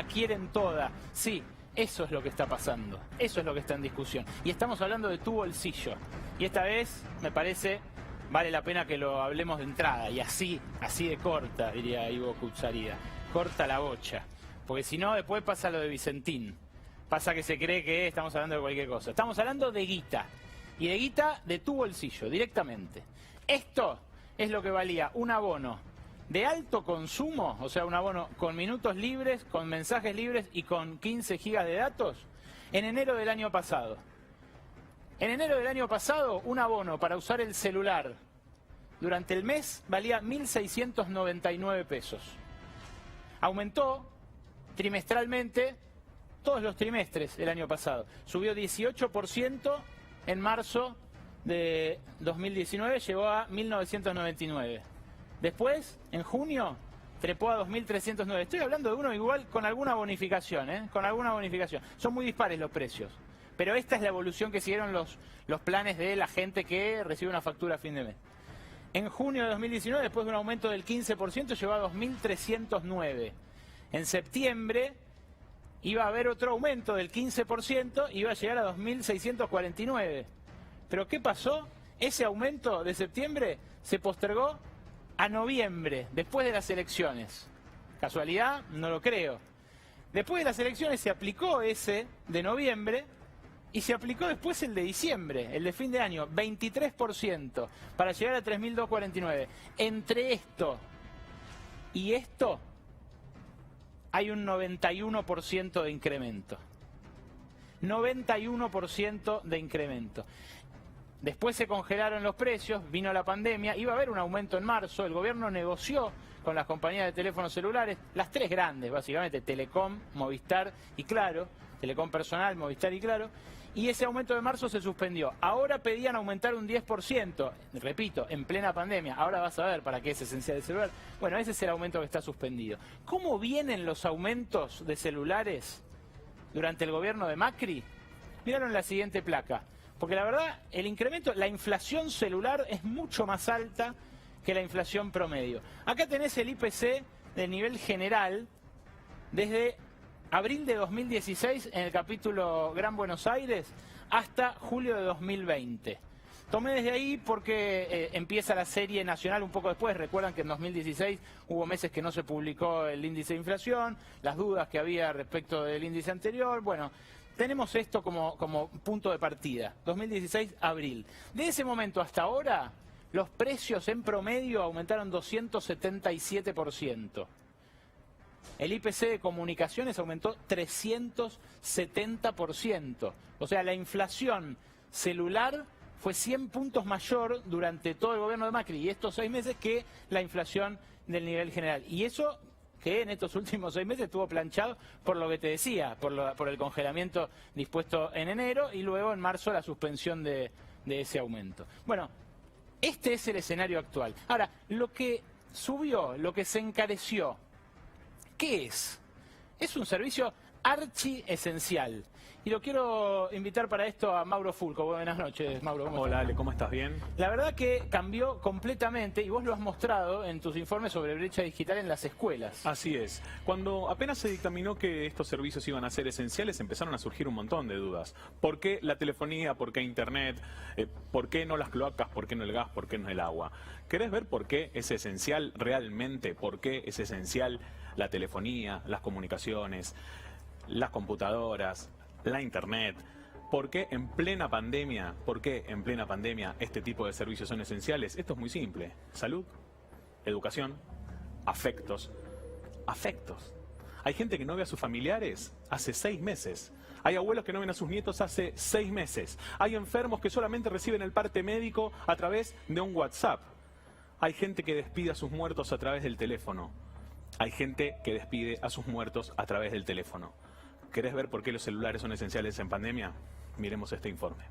la quieren toda. Sí, eso es lo que está pasando, eso es lo que está en discusión. Y estamos hablando de tu bolsillo. Y esta vez, me parece, vale la pena que lo hablemos de entrada. Y así de corta, diría Ivo Kutsarida. Corta la bocha. Porque si no, después pasa lo de Vicentín. Pasa que se cree que estamos hablando de cualquier cosa. Estamos hablando de guita. Y de guita de tu bolsillo, directamente. Esto es lo que valía un abono de alto consumo, o sea, un abono con minutos libres, con mensajes libres y con 15 gigas de datos, en enero del año pasado. En enero del año pasado, un abono para usar el celular durante el mes valía 1.699 pesos. Aumentó trimestralmente todos los trimestres el año pasado. Subió 18% en marzo de 2019, llegó a 1.999. Después, en junio, trepó a 2.309. Estoy hablando de uno igual con alguna bonificación, ¿eh? Con alguna bonificación. Son muy dispares los precios. Pero esta es la evolución que siguieron los planes de la gente que recibe una factura a fin de mes. En junio de 2019, después de un aumento del 15%, llegó a 2.309. En septiembre iba a haber otro aumento del 15%, iba a llegar a 2.649. ¿Pero qué pasó? Ese aumento de septiembre se postergó a noviembre, después de las elecciones. ¿Casualidad? No lo creo. Después de las elecciones se aplicó ese de noviembre y se aplicó después el de diciembre, el de fin de año, 23%, para llegar a 3.249. Entre esto y esto hay un 91% de incremento. 91% de incremento. Después se congelaron los precios, vino la pandemia, iba a haber un aumento en marzo, el gobierno negoció con las compañías de teléfonos celulares, las tres grandes básicamente, Telecom, Movistar y Claro, Telecom Personal, Movistar y Claro, y ese aumento de marzo se suspendió. Ahora pedían aumentar un 10%, repito, en plena pandemia, ahora vas a ver para qué es esencial el celular. Bueno, ese es el aumento que está suspendido. ¿Cómo vienen los aumentos de celulares durante el gobierno de Macri? Miraron la siguiente placa. Porque la verdad, el incremento, la inflación celular es mucho más alta que la inflación promedio. Acá tenés el IPC del nivel general desde abril de 2016 en el capítulo Gran Buenos Aires hasta julio de 2020. Tomé desde ahí porque empieza la serie nacional un poco después. Recuerdan que en 2016 hubo meses que no se publicó el índice de inflación, las dudas que había respecto del índice anterior. Bueno, tenemos esto como punto de partida, 2016, abril. De ese momento hasta ahora, los precios en promedio aumentaron 277%. El IPC de comunicaciones aumentó 370%. O sea, la inflación celular fue 100 puntos mayor durante todo el gobierno de Macri y estos 6 meses que la inflación del nivel general. Y eso que en estos últimos 6 meses estuvo planchado por lo que te decía, por el congelamiento dispuesto en enero y luego en marzo la suspensión de ese aumento. Bueno, este es el escenario actual. Ahora, lo que subió, lo que se encareció, ¿qué es? Es un servicio archi esencial. Y lo quiero invitar para esto a Mauro Fulco. Buenas noches, Mauro. Hola, Ale, ¿cómo estás? ¿Bien? La verdad que cambió completamente, y vos lo has mostrado en tus informes sobre brecha digital en las escuelas. Así es. Cuando apenas se dictaminó que estos servicios iban a ser esenciales, empezaron a surgir un montón de dudas. ¿Por qué la telefonía? ¿Por qué internet? ¿Por qué no las cloacas? ¿Por qué no el gas? ¿Por qué no el agua? ¿Querés ver por qué es esencial realmente? ¿Por qué es esencial la telefonía, las comunicaciones, las computadoras, la internet? ¿Por qué en plena pandemia este tipo de servicios son esenciales? Esto es muy simple. Salud, educación, afectos. Afectos. Hay gente que no ve a sus familiares hace 6 meses. Hay abuelos que no ven a sus nietos hace 6 meses. Hay enfermos que solamente reciben el parte médico a través de un WhatsApp. Hay gente que despide a sus muertos a través del teléfono. Hay gente que despide a sus muertos a través del teléfono. ¿Querés ver por qué los celulares son esenciales en pandemia? Miremos este informe.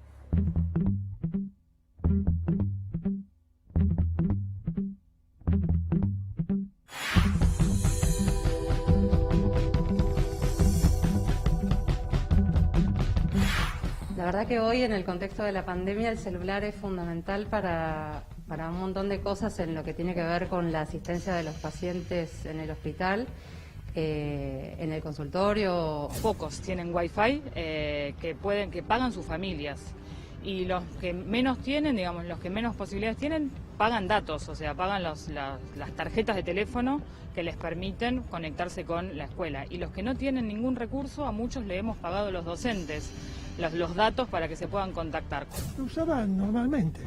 La verdad que hoy, en el contexto de la pandemia, el celular es fundamental para un montón de cosas en lo que tiene que ver con la asistencia de los pacientes en el hospital. en el consultorio. Pocos tienen wifi que pagan sus familias, y los que menos tienen, digamos, los que menos posibilidades tienen, pagan datos, o sea, pagan las tarjetas de teléfono que les permiten conectarse con la escuela. Y los que no tienen ningún recurso, a muchos le hemos pagado los docentes los datos para que se puedan contactar. Lo usaba normalmente.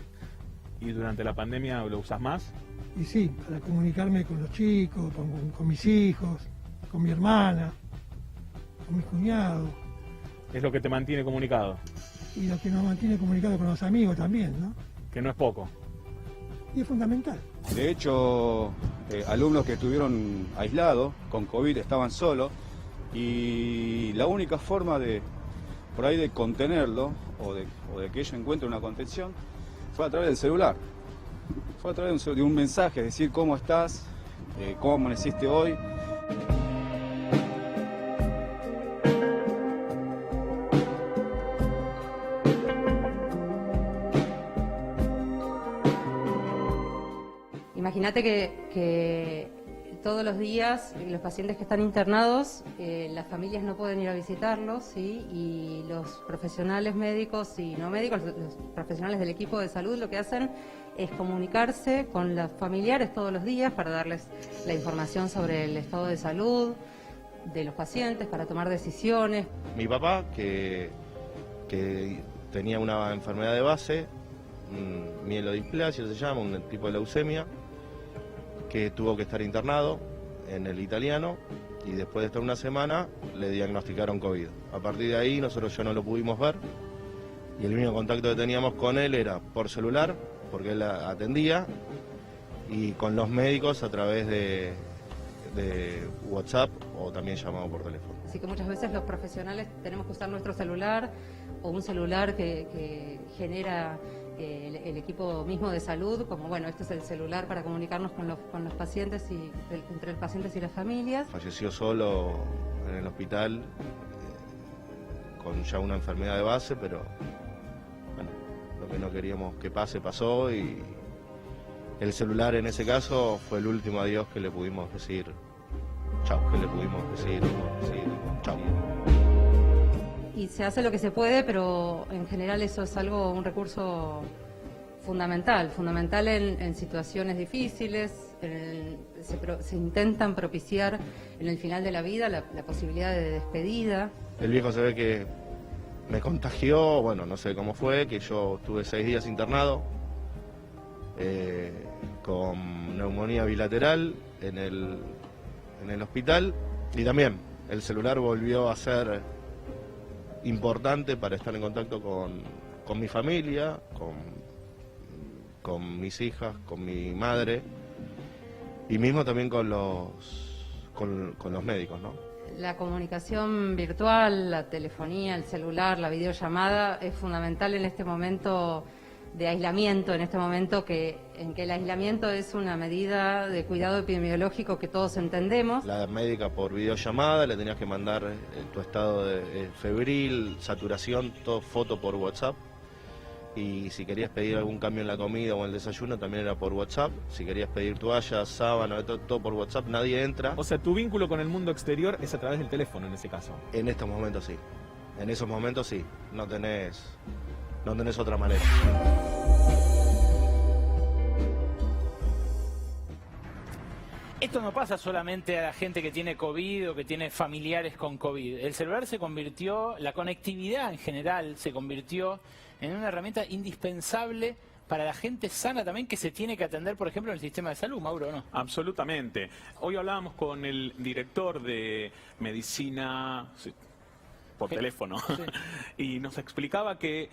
¿Y durante la pandemia lo usas más? Y sí, para comunicarme con los chicos, con mis hijos, con mi hermana, con mis cuñados. Es lo que te mantiene comunicado, Y lo que nos mantiene comunicados con los amigos también, ¿no? que no es poco. Y es fundamental. De hecho, alumnos que estuvieron aislados con COVID estaban solos, y la única forma por ahí de contenerlo o de que ellos encuentren una contención fue a través del celular. Fue a través de un mensaje, decir cómo estás, cómo amaneciste hoy. Imagínate que todos los días los pacientes que están internados, las familias no pueden ir a visitarlos, ¿sí? Y los profesionales médicos y no médicos, los profesionales del equipo de salud, lo que hacen es comunicarse con los familiares todos los días para darles la información sobre el estado de salud de los pacientes, para tomar decisiones. Mi papá, que tenía una enfermedad de base, mielodisplasia se llama, un tipo de leucemia, que tuvo que estar internado en el Italiano, y después de estar una semana le diagnosticaron COVID. A partir de ahí nosotros ya no lo pudimos ver, y el único contacto que teníamos con él era por celular, porque él atendía, y con los médicos a través de WhatsApp o también llamado por teléfono. Así que muchas veces los profesionales tenemos que usar nuestro celular o un celular que genera el equipo mismo de salud, como bueno, este es el celular para comunicarnos con los pacientes y entre los pacientes y las familias. Falleció solo en el hospital con ya una enfermedad de base, pero bueno, lo que no queríamos que pase pasó, y el celular en ese caso fue el último adiós que le pudimos decir chau, chau. Y se hace lo que se puede, pero en general eso es un recurso fundamental en situaciones difíciles. Se intentan propiciar en el final de la vida la posibilidad de despedida. El viejo se ve que me contagió, bueno, no sé cómo fue, que yo estuve 6 días internado con neumonía bilateral en el hospital, y también el celular volvió a ser importante para estar en contacto con mi familia, con mis hijas, con mi madre, y mismo también con los médicos, ¿no? La comunicación virtual, la telefonía, el celular, la videollamada es fundamental en este momento de aislamiento, en este momento en que el aislamiento es una medida de cuidado epidemiológico que todos entendemos. La médica por videollamada, le tenías que mandar tu estado de febril, saturación, todo foto por WhatsApp. Y si querías pedir algún cambio en la comida o en el desayuno, también era por WhatsApp. Si querías pedir toallas, sábana, todo por WhatsApp, nadie entra. O sea, tu vínculo con el mundo exterior es a través del teléfono en ese caso. En estos momentos sí. En esos momentos sí. No tenés otra manera. Esto no pasa solamente a la gente que tiene COVID o que tiene familiares con COVID. El celular la conectividad en general se convirtió en una herramienta indispensable para la gente sana también, que se tiene que atender, por ejemplo, en el sistema de salud, Mauro, ¿no? Absolutamente. Hoy hablábamos con el director de medicina por teléfono, y nos explicaba que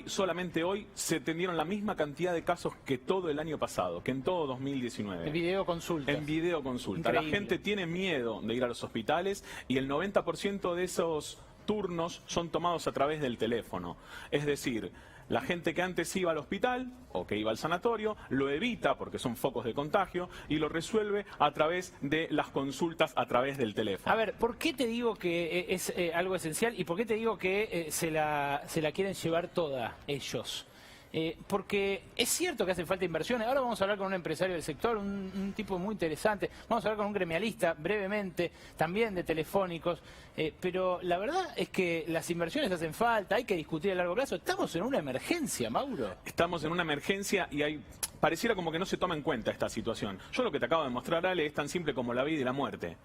solamente hoy se atendieron la misma cantidad de casos que todo el año pasado, que en todo 2019. En videoconsulta. En videoconsulta. La gente tiene miedo de ir a los hospitales, y el 90% de esos turnos son tomados a través del teléfono. Es decir, la gente que antes iba al hospital o que iba al sanatorio lo evita porque son focos de contagio, y lo resuelve a través de las consultas a través del teléfono. A ver, ¿por qué te digo que es algo esencial y por qué te digo que se la quieren llevar toda ellos? Porque es cierto que hace falta inversiones. Ahora vamos a hablar con un empresario del sector, un tipo muy interesante. Vamos a hablar con un gremialista brevemente, también de telefónicos. Pero la verdad es que las inversiones hacen falta, hay que discutir a largo plazo. Estamos en una emergencia, Mauro. Estamos en una emergencia y pareciera como que no se toma en cuenta esta situación. Yo lo que te acabo de mostrar, Ale, es tan simple como la vida y la muerte.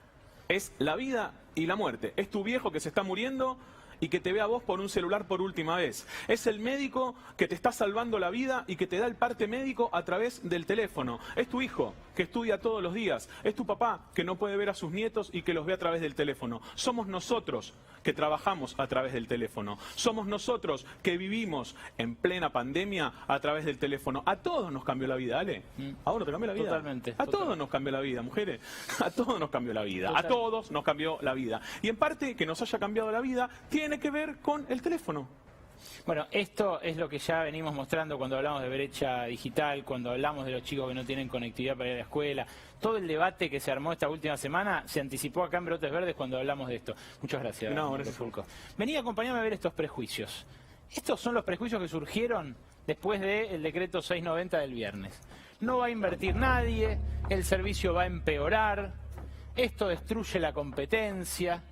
Es la vida y la muerte. Es tu viejo que se está muriendo y que te ve a vos por un celular por última vez. Es el médico que te está salvando la vida y que te da el parte médico a través del teléfono. Es tu hijo que estudia todos los días. Es tu papá que no puede ver a sus nietos y que los ve a través del teléfono. Somos nosotros que trabajamos a través del teléfono. Somos nosotros que vivimos en plena pandemia a través del teléfono. A todos nos cambió la vida, Ale. ¿A vos no te cambió la vida? Totalmente. A todos nos cambió la vida, mujeres. A todos nos cambió la vida. A todos nos cambió la vida. Y en parte que nos haya cambiado la vida tiene que ver con el teléfono. Bueno, esto es lo que ya venimos mostrando cuando hablamos de brecha digital, cuando hablamos de los chicos que no tienen conectividad para ir a la escuela. Todo el debate que se armó esta última semana se anticipó acá en Brotes Verdes cuando hablamos de esto. Muchas gracias. No, gracias. Fulco. Vení, acompañame a ver estos prejuicios. Estos son los prejuicios que surgieron después del decreto 690 del viernes. No va a invertir nadie, el servicio va a empeorar, esto destruye la competencia.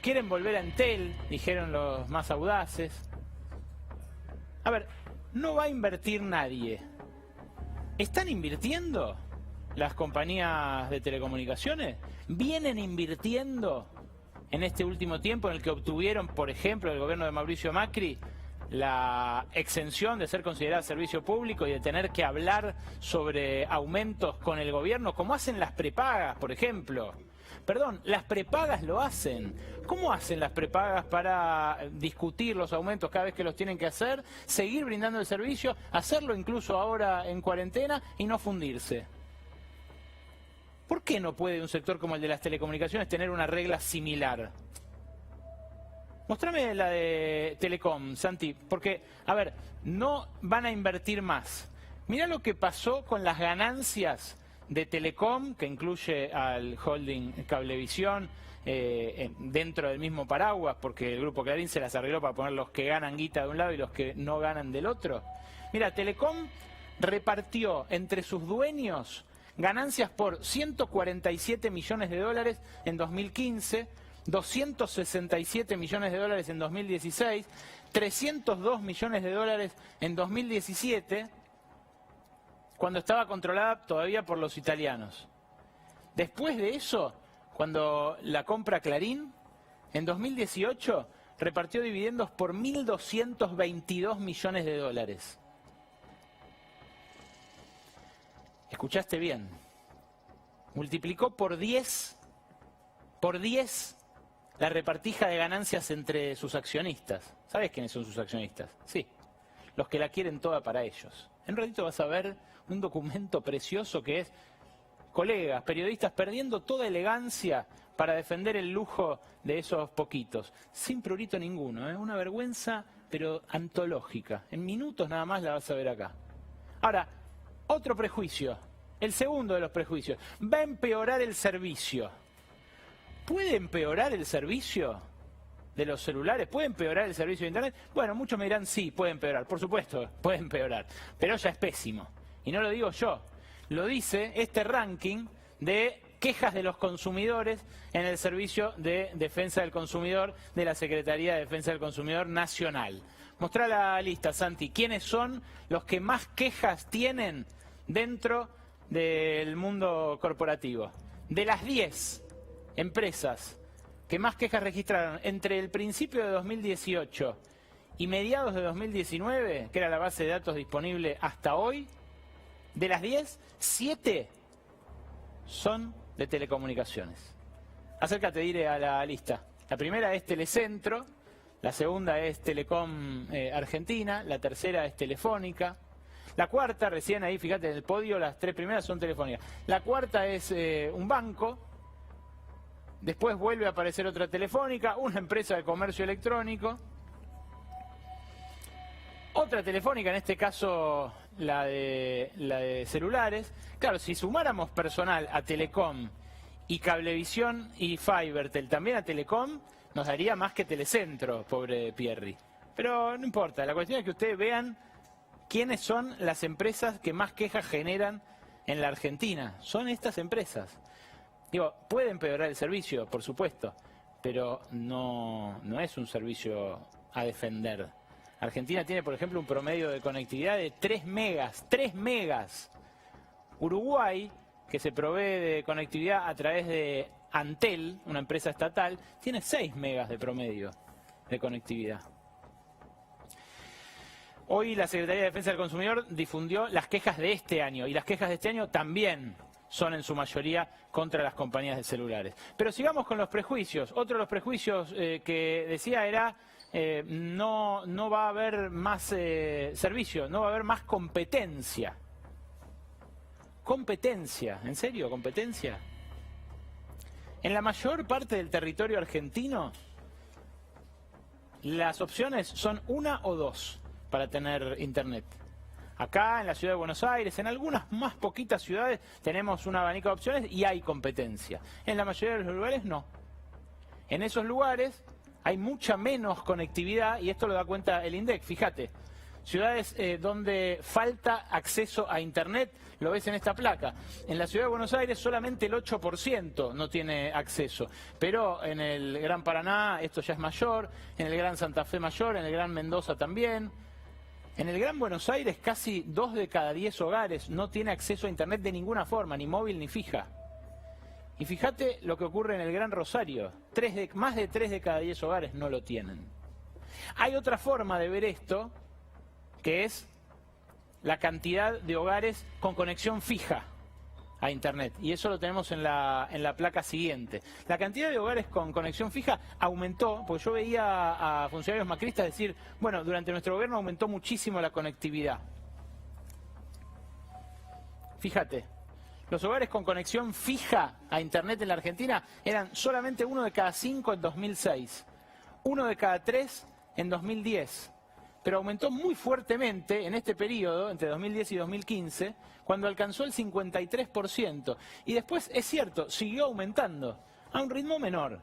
Quieren volver a Entel, dijeron los más audaces. A ver, no va a invertir nadie. ¿Están invirtiendo las compañías de telecomunicaciones? ¿Vienen invirtiendo en este último tiempo en el que obtuvieron, por ejemplo, el gobierno de Mauricio Macri, la exención de ser considerada servicio público y de tener que hablar sobre aumentos con el gobierno, como hacen las prepagas, por ejemplo? Perdón, las prepagas lo hacen. ¿Cómo hacen las prepagas para discutir los aumentos cada vez que los tienen que hacer, seguir brindando el servicio, hacerlo incluso ahora en cuarentena y no fundirse? ¿Por qué no puede un sector como el de las telecomunicaciones tener una regla similar? Mostrame la de Telecom, Santi, porque, a ver, no van a invertir más. Mirá lo que pasó con las ganancias de Telecom, que incluye al holding Cablevisión dentro del mismo paraguas, porque el Grupo Clarín se las arregló para poner los que ganan guita de un lado y los que no ganan del otro. Mira, Telecom repartió entre sus dueños ganancias por 147 millones de dólares en 2015, 267 millones de dólares en 2016, 302 millones de dólares en 2017, cuando estaba controlada todavía por los italianos. Después de eso, cuando la compra Clarín, en 2018 repartió dividendos por 1.222 millones de dólares. Escuchaste bien. Multiplicó por 10 la repartija de ganancias entre sus accionistas. ¿Sabes quiénes son sus accionistas? Sí, los que la quieren toda para ellos. En un ratito vas a ver un documento precioso que es colegas, periodistas perdiendo toda elegancia para defender el lujo de esos poquitos, sin prurito ninguno, una vergüenza pero antológica. En minutos nada más la vas a ver acá. Ahora, otro prejuicio, el segundo de los prejuicios, va a empeorar el servicio. ¿Puede empeorar el servicio de los celulares? ¿Puede empeorar el servicio de Internet? Bueno, muchos me dirán sí, puede empeorar, por supuesto, puede empeorar, pero ya es pésimo. Y no lo digo yo, lo dice este ranking de quejas de los consumidores en el Servicio de Defensa del Consumidor de la Secretaría de Defensa del Consumidor Nacional. Mostrá la lista, Santi. ¿Quiénes son los que más quejas tienen dentro del mundo corporativo? De las 10 empresas que más quejas registraron entre el principio de 2018 y mediados de 2019, que era la base de datos disponible hasta hoy, de las 10, 7 son de telecomunicaciones. Acércate, diré a la lista. La primera es Telecentro, la segunda es Telecom Argentina, la tercera es Telefónica, la cuarta, recién ahí, fíjate en el podio, las 3 primeras son Telefónica. La cuarta es un banco, después vuelve a aparecer otra Telefónica, una empresa de comercio electrónico, otra Telefónica, en este caso la de celulares. Claro, si sumáramos personal a Telecom y Cablevisión y Fibertel también a Telecom, nos daría más que Telecentro, pobre Pierri. Pero no importa, la cuestión es que ustedes vean ¿quiénes son las empresas que más quejas generan en la Argentina? Son estas empresas. Digo, puede empeorar el servicio, por supuesto, pero no es un servicio a defender. Argentina tiene, por ejemplo, un promedio de conectividad de 3 megas. 3 megas. Uruguay, que se provee de conectividad a través de Antel, una empresa estatal, tiene 6 megas de promedio de conectividad. Hoy la Secretaría de Defensa del Consumidor difundió las quejas de este año, y las quejas de este año también son en su mayoría contra las compañías de celulares. Pero sigamos con los prejuicios. Otro de los prejuicios que decía era no va a haber más servicio, no va a haber más competencia. ¿Competencia? ¿En serio? ¿Competencia? En la mayor parte del territorio argentino, las opciones son una o dos para tener internet. Acá en la ciudad de Buenos Aires, en algunas más poquitas ciudades, tenemos un abanico de opciones y hay competencia. En la mayoría de los lugares no. En esos lugares hay mucha menos conectividad y esto lo da cuenta el INDEC. Fíjate, ciudades donde falta acceso a internet, lo ves en esta placa. En la ciudad de Buenos Aires solamente el 8% no tiene acceso, pero en el Gran Paraná esto ya es mayor, en el Gran Santa Fe mayor, en el Gran Mendoza también. En el Gran Buenos Aires casi 2 de cada 10 hogares no tiene acceso a internet de ninguna forma, ni móvil ni fija. Y fíjate lo que ocurre en el Gran Rosario, más de 3 de cada 10 hogares no lo tienen. Hay otra forma de ver esto, que es la cantidad de hogares con conexión fija a internet, y eso lo tenemos en la placa siguiente. La cantidad de hogares con conexión fija aumentó, porque yo veía a funcionarios macristas decir, bueno, durante nuestro gobierno aumentó muchísimo la conectividad. Fíjate, los hogares con conexión fija a internet en la Argentina eran solamente 1 de cada 5 en 2006, 1 de cada 3 en 2010. Pero aumentó muy fuertemente en este periodo, entre 2010 y 2015, cuando alcanzó el 53%. Y después, es cierto, siguió aumentando a un ritmo menor.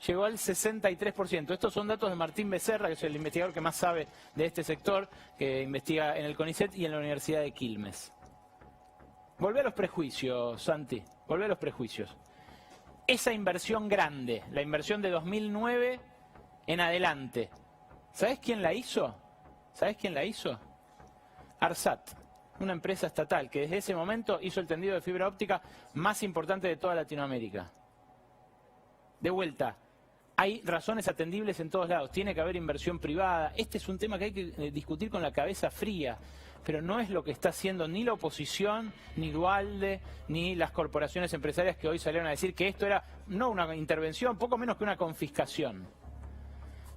Llegó al 63%. Estos son datos de Martín Becerra, que es el investigador que más sabe de este sector, que investiga en el CONICET y en la Universidad de Quilmes. Volvé a los prejuicios, Santi, volvé a los prejuicios. Esa inversión grande, la inversión de 2009 en adelante, ¿sabés quién la hizo? ¿Sabés quién la hizo? ARSAT, una empresa estatal que desde ese momento hizo el tendido de fibra óptica más importante de toda Latinoamérica. De vuelta, hay razones atendibles en todos lados, tiene que haber inversión privada. Este es un tema que hay que discutir con la cabeza fría, pero no es lo que está haciendo ni la oposición, ni Dualde, ni las corporaciones empresarias que hoy salieron a decir que esto era no una intervención, poco menos que una confiscación.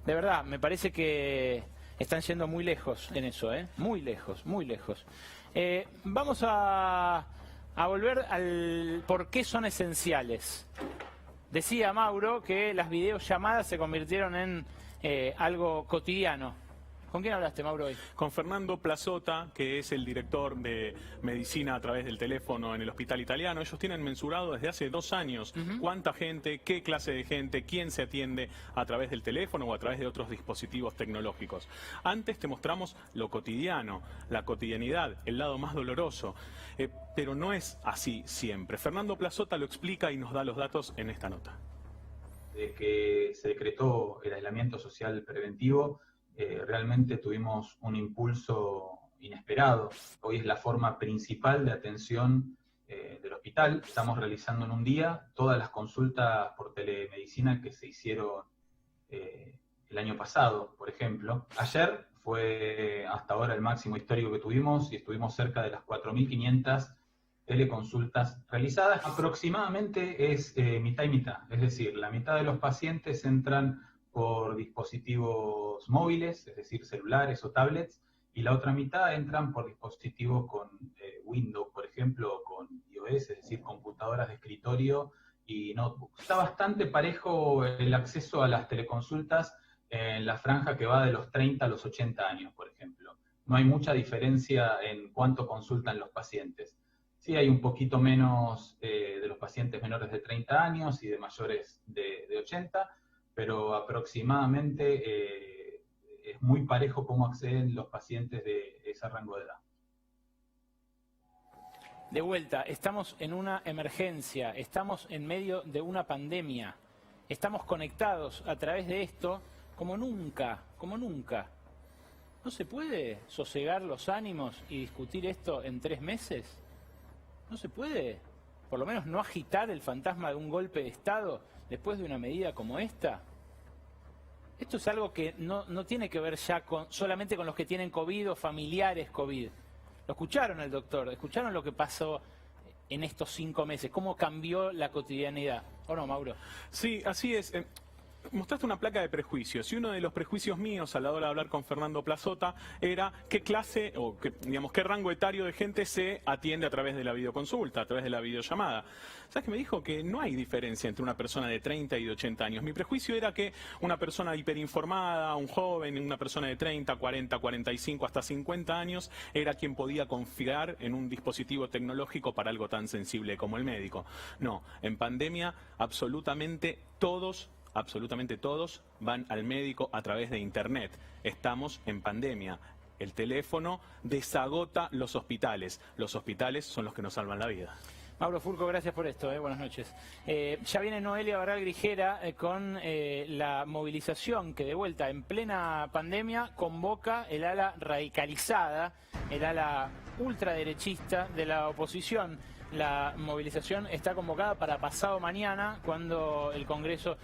De verdad, me parece que están yendo muy lejos en eso, muy lejos, muy lejos. Vamos a volver al por qué son esenciales. Decía Mauro que las videollamadas se convirtieron en algo cotidiano. ¿Con quién hablaste, Mauro, hoy? Con Fernando Plazota, que es el director de medicina a través del teléfono en el Hospital Italiano. Ellos tienen mensurado desde hace 2 años cuánta gente, qué clase de gente, quién se atiende a través del teléfono o a través de otros dispositivos tecnológicos. Antes te mostramos lo cotidiano, la cotidianidad, el lado más doloroso, pero no es así siempre. Fernando Plazota lo explica y nos da los datos en esta nota. De que se decretó el aislamiento social preventivo, realmente tuvimos un impulso inesperado. Hoy es la forma principal de atención del hospital. Estamos realizando en un día todas las consultas por telemedicina que se hicieron el año pasado, por ejemplo. Ayer fue hasta ahora el máximo histórico que tuvimos y estuvimos cerca de las 4.500 teleconsultas realizadas. Aproximadamente es mitad y mitad, es decir, la mitad de los pacientes entran por dispositivos móviles, es decir, celulares o tablets, y la otra mitad entran por dispositivos con Windows, por ejemplo, o con iOS, es decir, computadoras de escritorio y notebooks. Está bastante parejo el acceso a las teleconsultas en la franja que va de los 30 a los 80 años, por ejemplo. No hay mucha diferencia en cuánto consultan los pacientes. Sí hay un poquito menos de los pacientes menores de 30 años y de mayores de 80, pero aproximadamente es muy parejo cómo acceden los pacientes de ese rango de edad. De vuelta, estamos en una emergencia, estamos en medio de una pandemia, estamos conectados a través de esto como nunca, como nunca. ¿No se puede sosegar los ánimos y discutir esto en 3 meses? ¿No se puede? Por lo menos no agitar el fantasma de un golpe de Estado después de una medida como esta. Esto es algo que no tiene que ver ya solamente con los que tienen COVID o familiares COVID. Lo escucharon al doctor, escucharon lo que pasó en estos 5 meses, cómo cambió la cotidianidad. ¿O no, Mauro? Sí, así es. Mostraste una placa de prejuicios y uno de los prejuicios míos a la hora de hablar con Fernando Plazota era qué clase o qué rango etario de gente se atiende a través de la videoconsulta, a través de la videollamada. ¿Sabes qué me dijo? Que no hay diferencia entre una persona de 30 y de 80 años. Mi prejuicio era que una persona hiperinformada, un joven, una persona de 30, 40, 45, hasta 50 años era quien podía confiar en un dispositivo tecnológico para algo tan sensible como el médico. No, en pandemia absolutamente todos van al médico a través de Internet. Estamos en pandemia. El teléfono desagota los hospitales. Los hospitales son los que nos salvan la vida. Mauro Furco, gracias por esto. Buenas noches. Ya viene Noelia Barral Grijera con la movilización que de vuelta en plena pandemia convoca el ala radicalizada, el ala ultraderechista de la oposición. La movilización está convocada para pasado mañana, cuando el Congreso...